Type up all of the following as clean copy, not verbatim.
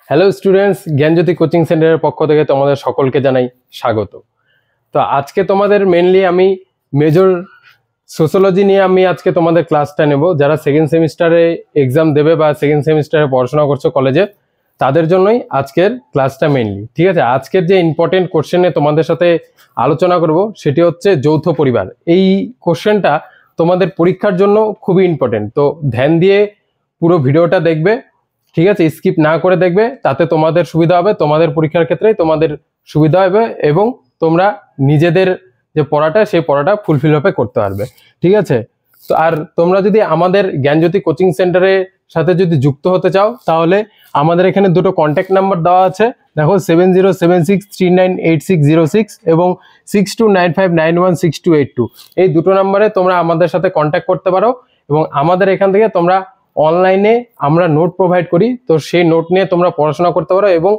Hello students, জ্ঞানজ্যোতি coaching সেন্টারের পক্ষ থেকে তোমাদের সকলকে জানাই স্বাগত। তো আজকে তোমাদের মেনলি আমি মেজর সোশ্যোলজি নিয়ে আমি আজকে তোমাদের ক্লাসটা নেব। যারা সেকেন্ড সেমিস্টারে এক্সাম দেবে বা সেকেন্ড সেমিস্টারে পড়াশোনা করছো কলেজে, তাদের জন্যই আজকের ক্লাসটা মেনলি। ঠিক আছে, আজকের যে ইম্পর্টেন্ট কোশ্চেনে তোমাদের সাথে আলোচনা করব সেটি হচ্ছে যৌথ পরিবার। এই কোশ্চেনটা তোমাদের পরীক্ষার জন্য খুবই ইম্পর্টেন্ট, তো ধ্যান দিয়ে পুরো ভিডিওটা দেখবে। ঠিক আছে, স্কিপ না করে দেখবে, তাতে তোমাদের সুবিধা হবে, তোমাদের পরীক্ষার ক্ষেত্রে তোমাদের সুবিধা হবে এবং তোমরা নিজেদের যে পড়াটা সেই পড়াটা ফুলফিল ভাবে করতে পারবে। ঠিক আছে, তো আর তোমরা যদি আমাদের জ্ঞানজ্যোতি কোচিং সেন্টারের সাথে যদি যুক্ত হতে চাও, তাহলে আমাদের এখানে দুটো কন্ট্যাক্ট নাম্বার দেওয়া আছে। দেখো 7076398606 এবং 6295916282, এই দুটো নাম্বারে তোমরা আমাদের সাথে কন্ট্যাক্ট করতে পারো এবং আমাদের এখান থেকে তোমরা অনলাইনে আমরা নোট প্রোভাইড করি, তো সেই নোট নিয়ে তোমরা পড়াশোনা করতে পারো এবং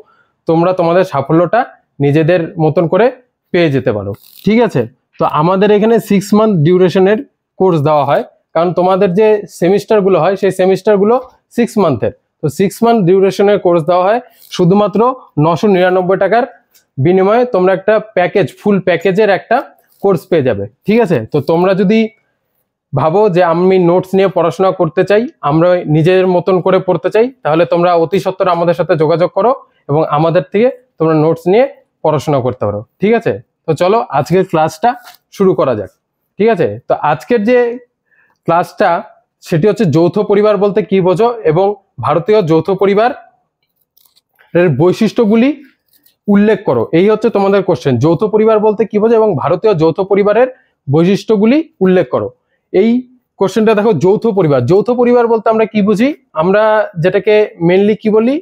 তোমরা তোমাদের সাফল্যটা নিজেদের মতন করে পেয়ে যেতে পারো। ঠিক আছে, তো আমাদের এখানে 6 মান্থ ডিউরেশনের কোর্স দেওয়া হয়, কারণ তোমাদের যে সেমিস্টারগুলো হয় সেই সেমিস্টারগুলো 6 মান্থের। তো 6 মান্থ ডিউরেশনের কোর্স দেওয়া হয় শুধুমাত্র 999 টাকার বিনিময়ে তোমরা একটা প্যাকেজ, ফুল প্যাকেজের একটা কোর্স পেয়ে যাবে। ঠিক আছে, তো তোমরা যদি ভাবো যে আমি নোটস নিয়ে পড়াশোনা করতে চাই, আমরা নিজের মতন করে পড়তে চাই, তাহলে তোমরা অতি সত্বর আমাদের সাথে যোগাযোগ করো এবং আমাদের থেকে তোমরা নোটস নিয়ে পড়াশোনা করতে পারো। ঠিক আছে, তো চলো আজকের ক্লাসটা শুরু করা যাক। ঠিক আছে, তো আজকের যে ক্লাসটা সেটি হচ্ছে যৌথ পরিবার বলতে কি বোঝো এবং ভারতীয় যৌথ পরিবার এর বৈশিষ্ট্যগুলি উল্লেখ করো। এই হচ্ছে তোমাদের কোশ্চেন, যৌথ পরিবার বলতে কি বোঝো এবং ভারতীয় যৌথ পরিবারের বৈশিষ্ট্যগুলি উল্লেখ করো। এই কোশ্চেনটা দেখো, যৌথ পরিবার, যৌথ পরিবার বলতে আমরা কি বুঝি? আমরা যেটাকে মেনলি কি বলি,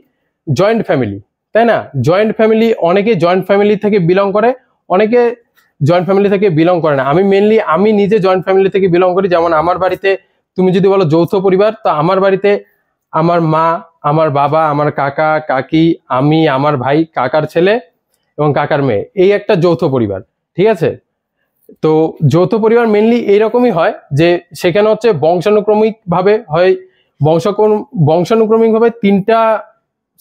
জয়েন্ট ফ্যামিলি, তাই না? জয়েন্ট ফ্যামিলি, অনেকে জয়েন্ট ফ্যামিলি থেকে বিলং করে, অনেকে জয়েন্ট ফ্যামিলি থেকে বিলং করে না। আমি নিজে জয়েন্ট ফ্যামিলি থেকে বিলং করি। যেমন আমার বাড়িতে তুমি যদি বলো যৌথ পরিবার, তো আমার বাড়িতে আমার মা, আমার বাবা, আমার কাকা কাকি, আমি, আমার ভাই, কাকার ছেলে এবং কাকার মেয়ে, এই একটা যৌথ পরিবার। ঠিক আছে, তো যৌথ পরিবার মেনলি এইরকমই হয় যে সেখানে হচ্ছে বংশানুক্রমিক ভাবে হয়, বংশানুক্রমিক ভাবে 3টা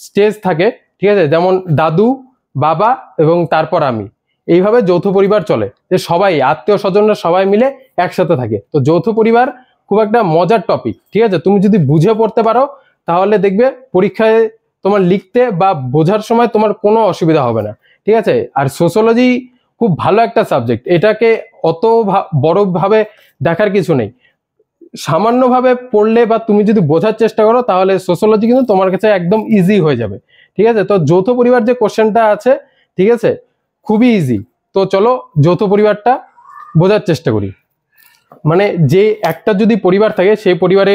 স্টেজ থাকে। ঠিক আছে, যেমন দাদু, বাবা এবং তারপর আমি, এইভাবে যৌথ পরিবার চলে, যে সবাই আত্মীয় স্বজনরা সবাই মিলে একসাথে থাকে। তো যৌথ পরিবার খুব একটা মজার টপিক। ঠিক আছে, তুমি যদি বুঝে পড়তে পারো তাহলে দেখবে পরীক্ষায় তোমার লিখতে বা বোঝার সময় তোমার কোনো অসুবিধা হবে না। ঠিক আছে, আর সোশ্যোলজি খুব ভালো একটা সাবজেক্ট, এটাকে অত বড় ভাবে দেখার কিছু নেই। সামান্যভাবে পড়লে বা তুমি যদি বোঝার চেষ্টা করো তাহলে সোশ্যোলজি কিন্তু তোমার কাছে একদম ইজি হয়ে যাবে। ঠিক আছে, তো যৌথ পরিবার যে কোশ্চেনটা আছে, ঠিক আছে, খুবই ইজি। তো চলো যৌথ পরিবারটা বোঝার চেষ্টা করি। মানে যে একটা যদি পরিবার থাকে, সেই পরিবারে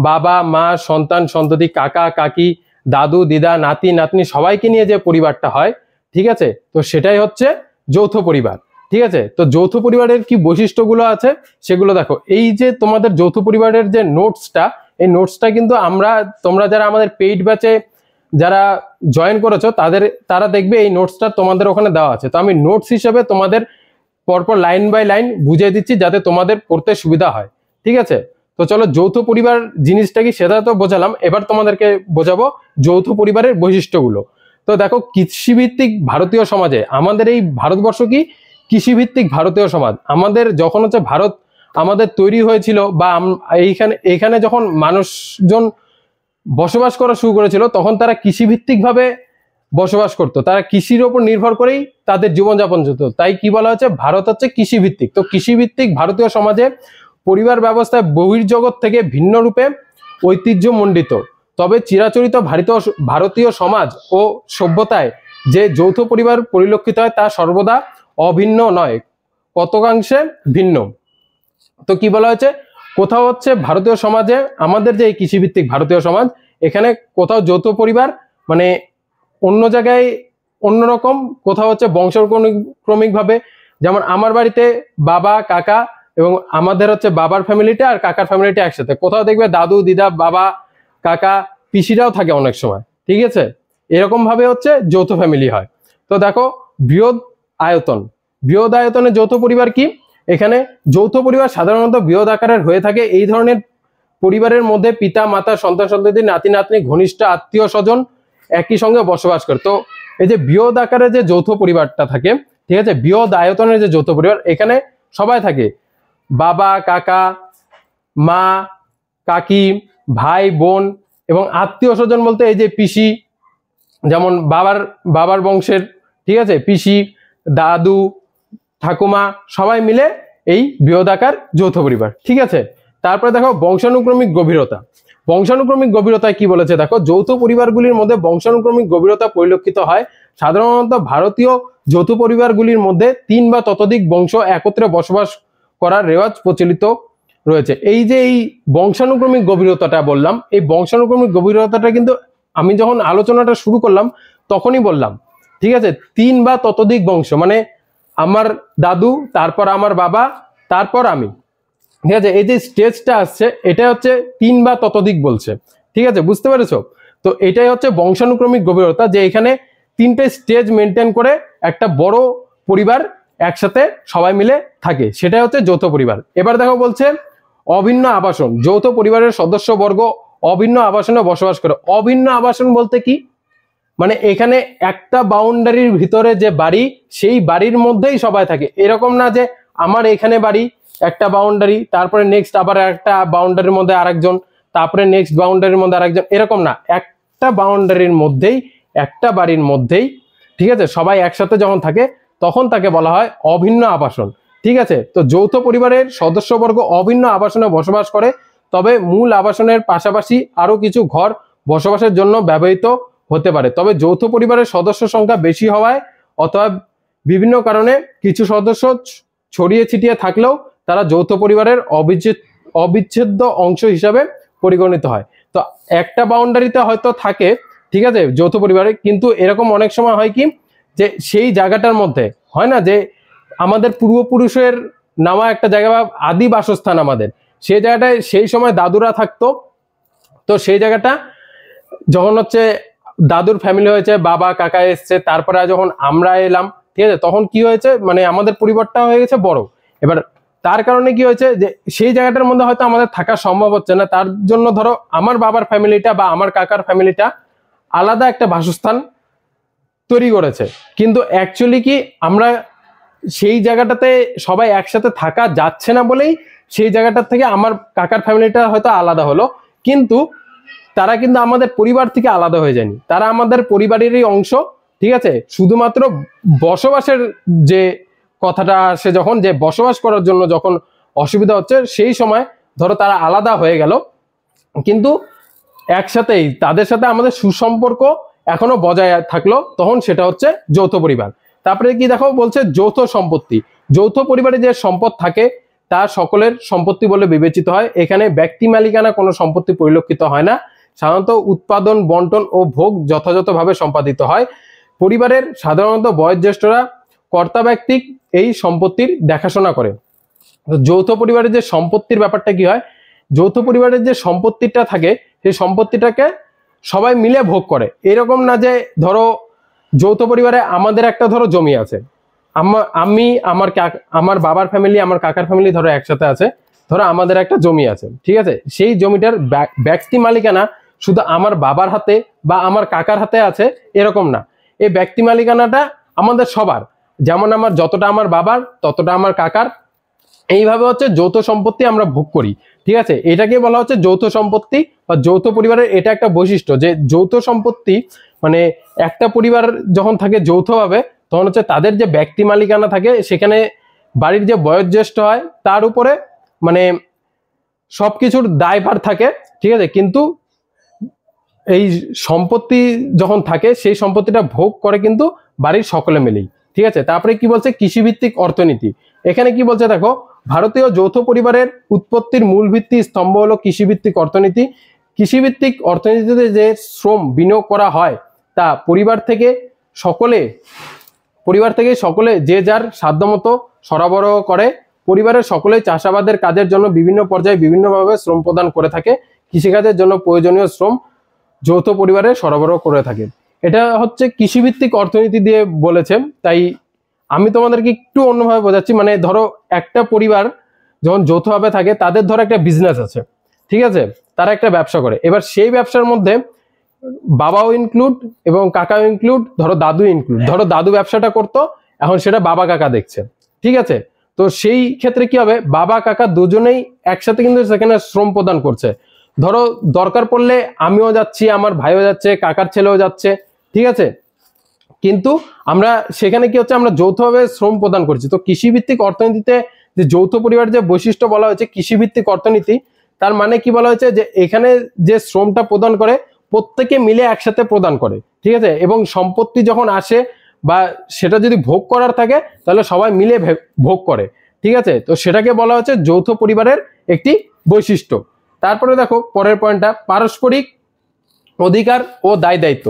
বাবা মা, সন্তান সন্ততি, কাকা কাকি, দাদু দিদা, নাতি নাতনি, সবাইকে নিয়ে যে পরিবারটা হয়, ঠিক আছে, তো সেটাই হচ্ছে যৌথ পরিবার। ঠিক আছে, তো যৌথ পরিবারের কি বৈশিষ্ট্যগুলো আছে সেগুলো দেখো। এই যে তোমাদের যৌথ পরিবারের যে নোটসটা, এই নোটসটা কিন্তু তোমরা যারা আমাদের পেইড ব্যাচে যারা জয়েন করেছো তারা দেখবে এই নোটসটা তোমাদের ওখানে দেওয়া আছে। তো আমি নোটস হিসেবে তোমাদের পরপর লাইন বাই লাইন বুঝিয়ে দিচ্ছি যাতে তোমাদের পড়তে সুবিধা হয়। ঠিক আছে, তো চলো যৌথ পরিবার জিনিসটা কি সেটা তো বোঝালাম, এবার তোমাদেরকে বোঝাবো যৌথ পরিবারের বৈশিষ্ট্যগুলো। তো দেখো, কৃষিভিত্তিক ভারতীয় সমাজে, আমাদের এই ভারতবর্ষ কি কৃষিভিত্তিক ভারতীয় সমাজ। আমাদের যখন হচ্ছে ভারত আমাদের তৈরি হয়েছিল বা এইখানে যখন মানুষজন বসবাস করা শুরু করেছিল, তখন তারা কৃষিভিত্তিক ভাবে বসবাস করতো, তারা কৃষির ওপর নির্ভর করেই তাদের জীবনযাপন চলত। তাই কি বলা হচ্ছে, ভারত হচ্ছে কৃষিভিত্তিক। তো কৃষিভিত্তিক ভারতীয় সমাজে পরিবার ব্যবস্থায় বহির্জগৎ থেকে ভিন্ন রূপে ঐতিহ্যমণ্ডিত, তবে চিরাচরিত ভারতীয় সমাজ ও সভ্যতায় যে যৌথ পরিবার পরিলক্ষিত হয় তা সর্বদা অভিন্ন নয়, কতকাংশে ভিন্ন। তো কি বলা হয়েছে, কোথাও হচ্ছে ভারতীয় সমাজে, আমাদের যে কৃষিভিত্তিক ভারতীয় সমাজ, এখানে কোথাও যৌথ পরিবার মানে অন্য জায়গায় অন্যরকম, কোথাও হচ্ছে বংশক্রমিক ভাবে, যেমন আমার বাড়িতে বাবা কাকা এবং আমাদের হচ্ছে বাবার ফ্যামিলিটা আর কাকার ফ্যামিলিটা একসাথে, কোথাও দেখবে দাদু দিদা, বাবা কাকা পিসিরাও থাকে অনেক সময়। ঠিক আছে, এরকম ভাবে হচ্ছে যৌথ ফ্যামিলি হয়। তো দেখো, বৃহৎ আয়তনে যৌথ পরিবার কি, এখানে যৌথ পরিবার সাধারণত বৃহৎ আকারের হয়ে থাকে। এই ধরনের পরিবারের মধ্যে পিতা মাতা, সন্তান সন্ততি, নাতি নাতনি, ঘনিষ্ঠ আত্মীয় স্বজন একই সঙ্গে বসবাস করে। তো এই যে বৃহৎ আকারে যে যৌথ পরিবারটা থাকে, ঠিক আছে, বৃহৎ আয়তনের যে যৌথ পরিবার, এখানে সবাই থাকে, বাবা, কাকা, মা, কাকি, ভাই, বোন এবং আত্মীয় স্বজন বলতে এই যে পিসি, যেমন বাবার বংশের, ঠিক আছে, পিসি, দাদু, ঠাকুমা, সবাই মিলে এই বৃহদাকার যৌথ পরিবার। ঠিক আছে, তারপরে দেখো বংশানুক্রমিক গভীরতা। বংশানুক্রমিক গভীরতায় কি বলেছে দেখো, যৌথ পরিবারগুলির মধ্যে বংশানুক্রমিক গভীরতা পরিলক্ষিত হয়। সাধারণত ভারতীয় যৌথ পরিবারগুলির মধ্যে 3 বা ততোধিক বংশ একত্রে বসবাস করার রেওয়াজ প্রচলিত রয়েছে। এই যে এই বংশানুক্রমিক গভীরতাটা বললাম, এই বংশানুক্রমিক গভীরতাটা কিন্তু আমি যখন আলোচনাটা শুরু করলাম তখনই বললাম, ঠিক আছে, 3 বা ততোধিক বংশ, মানে আমার দাদু, তারপর আমার বাবা, তারপর আমি, ঠিক আছে, এই যে স্টেজটা আসছে এটা হচ্ছে 3 বা ততোধিক বলছে। ঠিক আছে, বুঝতে পেরেছো? তো এটাই হচ্ছে বংশানুক্রমিক গভীরতা, যে এখানে 3টে স্টেজ মেনটেন করে একটা বড় পরিবার একসাথে সবাই মিলে থাকে, সেটাই হচ্ছে যৌথ পরিবার। এবার দেখো বলছে অভিন্ন আবাসন। যৌথ পরিবারের সদস্যবর্গ অভিন্ন আবাসনে বসবাস করে। অভিন্ন আবাসন বলতে কি, মানে এখানে একটা বাউন্ডারির ভিতরে যে বাড়ি, সেই বাড়ির মধ্যেই সবাই থাকে। এরকম না যে আমার এখানে বাড়ি, একটা বাউন্ডারি, তারপরে নেক্সট আবার একটা বাউন্ডারির মধ্যে আরেকজন, তারপরে নেক্সট বাউন্ডারির মধ্যে আরেকজন, এরকম না, একটা বাউন্ডারির মধ্যেই, একটা বাড়ির মধ্যেই, ঠিক আছে, সবাই একসাথে যখন থাকে তখন তাকে বলা হয় অভিন্ন আবাসন। ঠিক আছে, তো যৌথ পরিবারের সদস্যবর্গ অভিন্ন আবাসনে বসবাস করে, তবে মূল আবাসনের পাশাপাশি আরো কিছু ঘর বসবাসের জন্য ব্যবহৃত হতে পারে। তবে যৌথ পরিবারের সদস্য সংখ্যা বেশি হওয়ায় অথবা বিভিন্ন কারণে কিছু সদস্য ছড়িয়ে ছিটিয়ে থাকলেও তারা যৌথ পরিবারের অবিচ্ছেদ্য অংশ হিসাবে পরিগণিত হয়। তো একটা বাউন্ডারিতে হয়তো থাকে, ঠিক আছে, যৌথ পরিবারে, কিন্তু এরকম অনেক সময় হয় কি, যে সেই জায়গাটার মধ্যে হয় না যে আমাদের পূর্বপুরুষের নামা একটা জায়গা বা আদি বাসস্থান আমাদের, সেই জায়গাটায় সেই সময় দাদুরা থাকতো। তো সেই জায়গাটা যখন হচ্ছে দাদুর ফ্যামিলি হয়েছে, বাবা কাকা এসছে, তারপরে যখন আমরা এলাম, ঠিক আছে, তখন কি হয়েছে, মানে আমাদের পরিবারটা হয়ে গেছে বড়। এবার তার কারণে কি হয়েছে, যে সেই জায়গাটার মধ্যে হয়তো আমাদের থাকা সম্ভব হচ্ছে না, তার জন্য ধরো আমার বাবার ফ্যামিলিটা বা আমার কাকার ফ্যামিলিটা আলাদা একটা বাসস্থান তৈরি করেছে, কিন্তু অ্যাকচুয়ালি কি আমরা সেই জায়গাটাতে সবাই একসাথে থাকা যাচ্ছে না বলেই সেই জায়গাটার থেকে আমার কাকার ফ্যামিলিটা হয়তো আলাদা হলো, কিন্তু তারা কিন্তু আমাদের পরিবার থেকে আলাদা হয়ে যায়নি, তারা আমাদের পরিবারেরই অংশ। ঠিক আছে, শুধুমাত্র বসবাসের যে কথাটা আসে যখন, যে বসবাস করার জন্য যখন অসুবিধা হচ্ছে, সেই সময় ধরো তারা আলাদা হয়ে গেল, কিন্তু একসাথেই তাদের সাথে আমাদের সুসম্পর্ক এখনো বজায় থাকলো, তখন সেটা হচ্ছে যৌথ পরিবার। তারপরে কি দেখো বলছে যৌথ সম্পত্তি। যৌথ পরিবারে যে সম্পদ থাকে তা সকলের সম্পত্তি বলে বিবেচিত হয়। এখানে ব্যক্তি মালিকানা কোনো সম্পত্তি পরিলক্ষিত হয় না। সাধারণত উৎপাদন, বন্টন ও ভোগ যথাযথভাবে সম্পাদিত হয়। পরিবারের সাধারণত বয়োজ্যেষ্ঠরা কর্তাব্যক্তিক এই সম্পত্তির দেখাশোনা করে। যৌথ পরিবারের যে সম্পত্তির ব্যাপারটা কি হয়, যৌথ পরিবারের যে সম্পত্তিটা থাকে সেই সম্পত্তিটাকে সবাই মিলে ভোগ করে। এরকম না যে ধরো যৌথ পরিবারে আমাদের একটা ধরো জমি আছে, আমি আমার বাবার ফ্যামিলি, আমার কাকার ফ্যামিলি ধরো একসাথে আছে, ধরো আমাদের একটা জমি আছে, ঠিক আছে, সেই জমিটার ব্যক্তি মালিকানা শুধু আমার বাবার হাতে বা আমার কাকার হাতে আছে এরকম না, এই ব্যক্তি মালিকানাটা আমাদের সবার, যেমন আমার যতটা আমার বাবার ততটা আমার কাকার, এইভাবে হচ্ছে যৌথ সম্পত্তি আমরা ভোগ করি। ঠিক আছে, এটাকে বলা হচ্ছে যৌথ সম্পত্তি বা যৌথ পরিবারের এটা একটা বৈশিষ্ট্য, যে যৌথ সম্পত্তি মানে একটা পরিবার যখন থাকে যৌথভাবে, তখন হচ্ছে তাদের যে ব্যক্তি মালিকানা থাকে, সেখানে বাড়ির যে বয়োজ্যেষ্ঠ হয় তার উপরে মানে সবকিছুর দায়ভার থাকে। ঠিক আছে, কিন্তু এই সম্পত্তি যখন থাকে সেই সম্পত্তিটা ভোগ করে কিন্তু বাড়ির সকলে মিলেই। ঠিক আছে, তারপরে কি বলছে কৃষিভিত্তিক অর্থনীতি। এখানে কি বলছে দেখো, ভারতীয় যৌথ পরিবারের উৎপত্তির মূল ভিত্তি স্তম্ভ হলো কৃষিভিত্তিক অর্থনীতি। কৃষিভিত্তিক অর্থনীতিতে যে শ্রম বিনিয়োগ করা হয় তা পরিবার থেকে সকলে যে যার সাধ্যমতো সরবরাহ করে। পরিবারের সকলেই চাষাবাদের কাজের জন্য বিভিন্ন পর্যায়ে বিভিন্নভাবে শ্রম প্রদান করে থাকে। কৃষিকাজের জন্য প্রয়োজনীয় শ্রম যৌথ পরিবারে সরবরাহ করে থাকে। এটা হচ্ছে কৃষিভিত্তিক অর্থনীতি দিয়ে বলেছে, তাই আমি তোমাদেরকে একটু অন্যভাবে বোঝাচ্ছি। মানে ধরো একটা পরিবার যখন যৌথভাবে থাকে, তাদের ধরো একটা বিজনেস আছে, ঠিক আছে, তারা একটা ব্যবসা করে, এবার সেই ব্যবসার মধ্যে বাবাও ইনক্লুড এবং কাকাও ইনক্লুড, ধরো দাদু ইনক্লুড। ধরো দাদু ব্যবসাটা করতো, এখন সেটা বাবা কাকা দেখছে, ঠিক আছে? তো সেই ক্ষেত্রে কি হবে, বাবা কাকা দুজনেই একসাথে কিন্তু সেখানে শ্রম প্রদান করছে। ধরো দরকার পড়লে আমিও যাচ্ছি, আমার ভাইও যাচ্ছে, কাকার ছেলেও যাচ্ছে, ঠিক আছে? কিন্তু আমরা সেখানে কি হচ্ছে, আমরা যৌথভাবে শ্রম প্রদান করছি। তো কৃষিভিত্তিক অর্থনীতিতে যে যৌথ পরিবার যে বৈশিষ্ট্য বলা হয়েছে কৃষিভিত্তিক অর্থনীতি, তার মানে কি বলা হয়েছে, যে এখানে যে শ্রমটা প্রদান করে প্রত্যেকে মিলে একসাথে প্রদান করে, ঠিক আছে? এবং সম্পত্তি যখন আসে বা সেটা যদি ভোগ করার থাকে তাহলে সবাই মিলে ভোগ করে, ঠিক আছে? তো সেটাকে বলা হচ্ছে যৌথ পরিবারের একটি বৈশিষ্ট্য। তারপরে দেখো পরের পয়েন্টটা, পারস্পরিক অধিকার ও দায় দায়িত্ব।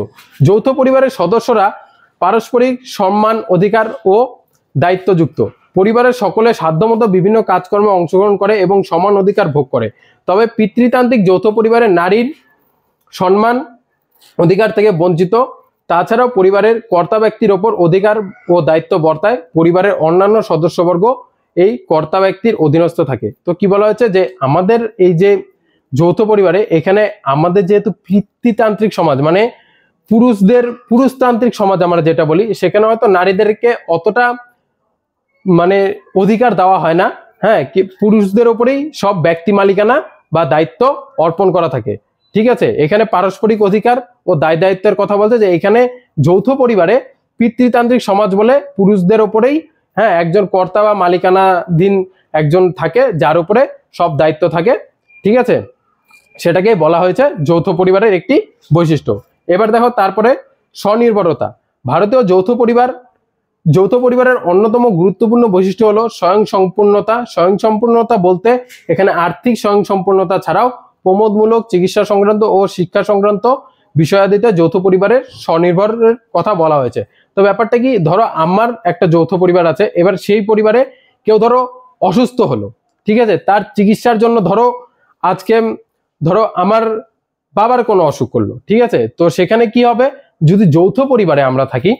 যৌথ পরিবারের সদস্যরা পারস্পরিক সম্মান, অধিকার ও দায়িত্বযুক্ত। পরিবারের সকলে সাধ্যমতো বিভিন্ন কাজকর্মে অংশগ্রহণ করে এবং সমান অধিকার ভোগ করে। তবে পিতৃতান্ত্রিক যৌথ পরিবারে নারীর সম্মান অধিকার থেকে বঞ্চিত। তাছাড়াও পরিবারের কর্তা ব্যক্তির ওপর অধিকার ও দায়িত্ব বর্তায়, পরিবারের অন্যান্য সদস্যবর্গ এই কর্তা ব্যক্তির অধীনস্থ থাকে। তো কি বলা হয়েছে, যে আমাদের এই যে যৌথ পরিবারে, এখানে আমাদের যেহেতু পিতৃতান্ত্রিক সমাজ, মানে পুরুষতান্ত্রিক সমাজ আমরা যেটা বলি, সেখানে হয়তো নারীদেরকে অতটা মানে অধিকার দেওয়া হয় না, হ্যাঁ, কি পুরুষদের ওপরেই সব ব্যক্তি মালিকানা বা দায়িত্ব অর্পণ করা থাকে, ঠিক আছে? এখানে পারস্পরিক অধিকার ও দায় দায়িত্বের কথা বলতে, যে এখানে যৌথ পরিবারে পিতৃতান্ত্রিক সমাজ বলে পুরুষদের ওপরেই, হ্যাঁ, একজন কর্তা বা মালিকানাধীন একজন থাকে যার উপরে সব দায়িত্ব থাকে, ঠিক আছে? সেটাকে বলা হয়েছে যৌথ পরিবারের একটি বৈশিষ্ট্য। এবার দেখো তারপরে স্বনির্ভরতা। ভারতীয় যৌথ পরিবারের অন্যতম গুরুত্বপূর্ণ বৈশিষ্ট্য হলো স্বয়ংসম্পূর্ণতা। স্বয়ংসম্পূর্ণতা বলতে এখানে আর্থিক স্বয়ংসম্পূর্ণতা ছাড়াও প্রমোদমূলক, চিকিৎসা সংক্রান্ত ও শিক্ষা সংক্রান্ত বিষয়াদিতে যৌথ পরিবারের স্বনির্ভরের কথা বলা হয়েছে। তো ব্যাপারটা কি, ধরো আমার একটা যৌথ পরিবার আছে, এবার সেই পরিবারে কেউ ধরো অসুস্থ হলো, ঠিক আছে? তার চিকিৎসার জন্য ধরো আমার বাবার কোনো অসুখ করলো, ঠিক আছে? তো সেখানে কি হবে, যদি যৌথ পরিবারে আমরা থাকি,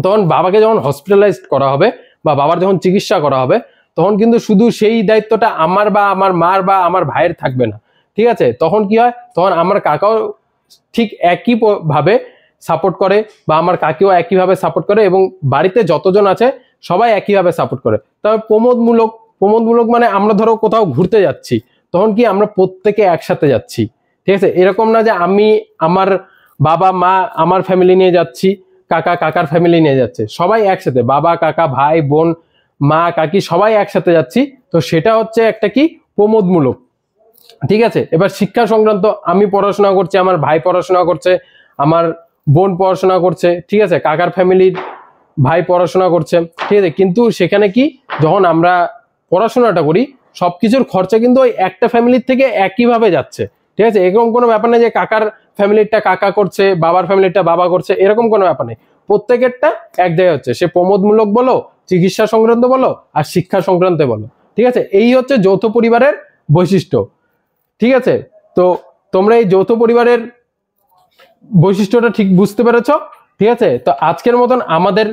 তখন বাবাকে যখন হসপিটালাইজড করা হবে বা বাবার যখন চিকিৎসা করা হবে, তখন কিন্তু শুধু সেই দায়িত্বটা আমার বা আমার মার বা আমার ভাইয়ের থাকবে না, ঠিক আছে? তখন কি হয়, তখন আমার কাকাও ঠিক একই ভাবে সাপোর্ট করে বা আমার কাকিও একইভাবে সাপোর্ট করে এবং বাড়িতে যতজন আছে সবাই একইভাবে সাপোর্ট করে। তবে প্রমোদমূলক মানে আমরা ধরো কোথাও ঘুরতে যাচ্ছি, তখন কি আমরা প্রত্যেকে একসাথে যাচ্ছি, ঠিক আছে? এরকম না যে আমি আমার বাবা মা আমার ফ্যামিলি নিয়ে যাচ্ছি, কাকার ফ্যামিলি নিয়ে যাচ্ছে, সবাই একসাথে, বাবা কাকা ভাই বোন মা কাকি সবাই একসাথে যাচ্ছি। তো সেটা হচ্ছে একটা কি প্রমোদমূলক, ঠিক আছে? এবার শিক্ষা সংক্রান্ত, আমি পড়াশোনা করছি, আমার ভাই পড়াশোনা করছে, আমার বোন পড়াশোনা করছে, ঠিক আছে? কাকার ফ্যামিলির ভাই পড়াশোনা করছে, ঠিক আছে? কিন্তু সেখানে কি, যখন আমরা পড়াশোনাটা করি সবকিছুর খরচা কিন্তু ওই একটা ফ্যামিলির থেকে একইভাবে যাচ্ছে, ঠিক আছে? এরকম কোনো ব্যাপার নেই যে কাকার ফ্যামিলিটা কাকা করছে, বাবার ফ্যামিলিটা বাবা করছে, এরকম কোনো ব্যাপার নেই। প্রত্যেকেরটা এক জায়গায় হচ্ছে, সে প্রমোদমূলক বলো, চিকিৎসা সংক্রান্ত বলো, আর শিক্ষা সংক্রান্ত বলো, ঠিক আছে? এই হচ্ছে যৌথ পরিবারের বৈশিষ্ট্য, ঠিক আছে? তো তোমরা এই যৌথ পরিবারের বৈশিষ্ট্যটা ঠিক বুঝতে পেরেছ, ঠিক আছে? তো আজকের মতন আমাদের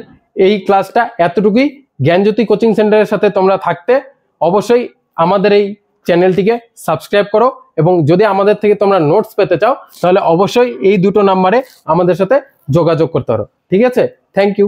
এই ক্লাসটা এতটুকুই। জ্ঞানজ্যোতি কোচিং সেন্টারের সাথে তোমরা থাকতে অবশ্যই আমাদের এই চ্যানেলটিকে সাবস্ক্রাইব করো, এবং যদি আমাদের থেকে তোমরা নোটস পেতে চাও তাহলে অবশ্যই এই দুটো নাম্বারে আমাদের সাথে যোগাযোগ করতে পারো, ঠিক আছে? Thank you.